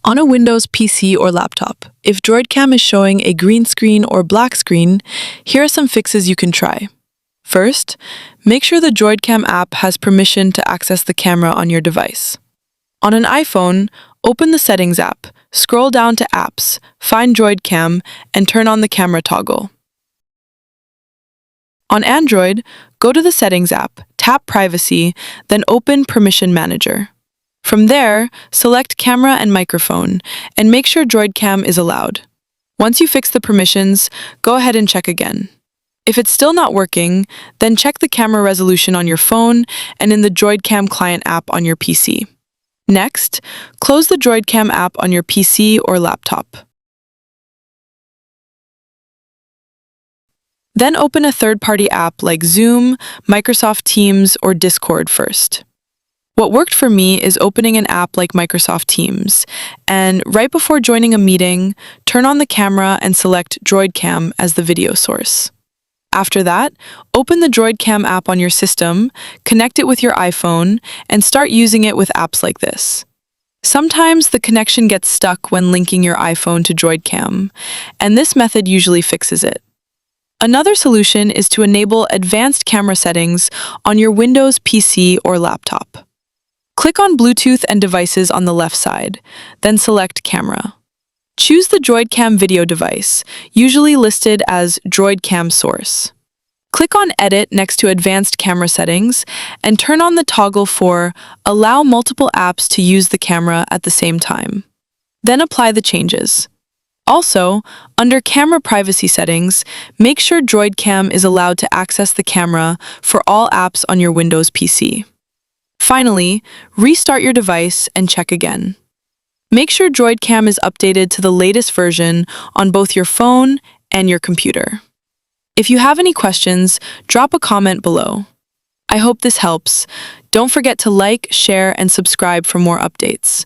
On a Windows PC or laptop, if DroidCam is showing a green screen or black screen, here are some fixes you can try. First, make sure the DroidCam app has permission to access the camera on your device. On an iPhone, open the Settings app, scroll down to Apps, find DroidCam, and turn on the camera toggle. On Android, go to the Settings app, tap Privacy, then open Permission Manager. From there, select Camera and Microphone, and make sure DroidCam is allowed. Once you fix the permissions, go ahead and check again. If it's still not working, then check the camera resolution on your phone and in the DroidCam client app on your PC. Next, close the DroidCam app on your PC or laptop. Then open a third-party app like Zoom, Microsoft Teams, or Discord first. What worked for me is opening an app like Microsoft Teams, and right before joining a meeting, turn on the camera and select DroidCam as the video source. After that, open the DroidCam app on your system, connect it with your iPhone, and start using it with apps like this. Sometimes the connection gets stuck when linking your iPhone to DroidCam, and this method usually fixes it. Another solution is to enable advanced camera settings on your Windows PC or laptop. Click on Bluetooth and devices on the left side, then select Camera. Choose the DroidCam video device, usually listed as DroidCam source. Click on Edit next to Advanced Camera Settings and turn on the toggle for Allow multiple apps to use the camera at the same time. Then apply the changes. Also, under Camera Privacy Settings, make sure DroidCam is allowed to access the camera for all apps on your Windows PC. Finally, restart your device and check again. Make sure DroidCam is updated to the latest version on both your phone and your computer. If you have any questions, drop a comment below. I hope this helps. Don't forget to like, share, and subscribe for more updates.